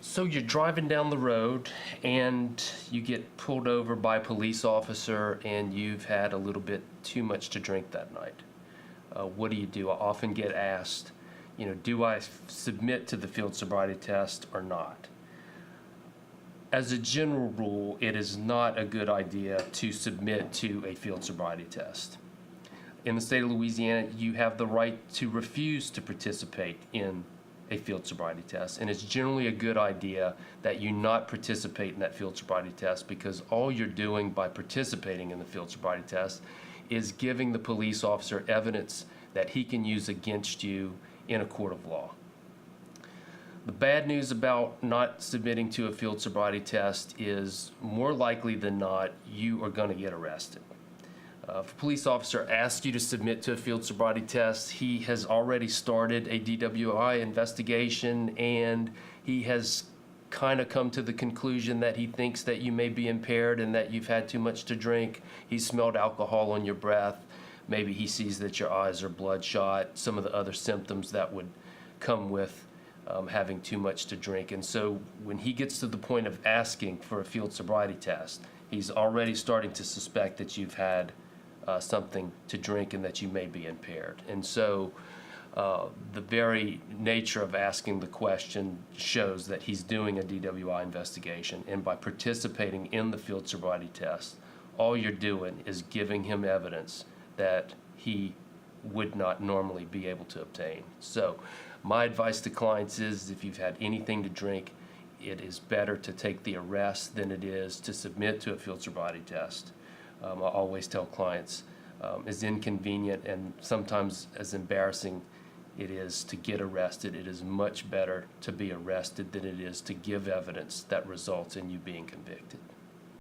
So you're driving down the road and you get pulled over by a police officer and you've had a little bit too much to drink that night. What do? I often get asked, do I submit to the field sobriety test or not? As a general rule, it is not a good idea to submit to a field sobriety test. In the state of Louisiana, you have the right to refuse to participate in a field sobriety test, and it's generally a good idea that you not participate in that field sobriety test, because all you're doing by participating in the field sobriety test is giving the police officer evidence that he can use against you in a court of law. The bad news about not submitting to a field sobriety test is more likely than not you are going to get arrested. If a police officer asks you to submit to a field sobriety test, he has already started a DWI investigation, and he has kind of come to the conclusion that he thinks that you may be impaired and that you've had too much to drink. He smelled alcohol on your breath. Maybe he sees that your eyes are bloodshot, some of the other symptoms that would come with having too much to drink. And so when he gets to the point of asking for a field sobriety test, he's already starting to suspect that you've had something to drink and that you may be impaired. And so the very nature of asking the question shows that he's doing a DWI investigation, and by participating in the field sobriety test, all you're doing is giving him evidence that he would not normally be able to obtain. So my advice to clients is, if you've had anything to drink, it is better to take the arrest than it is to submit to a field sobriety test. I always tell clients, as inconvenient and sometimes as embarrassing it is to get arrested, it is much better to be arrested than it is to give evidence that results in you being convicted.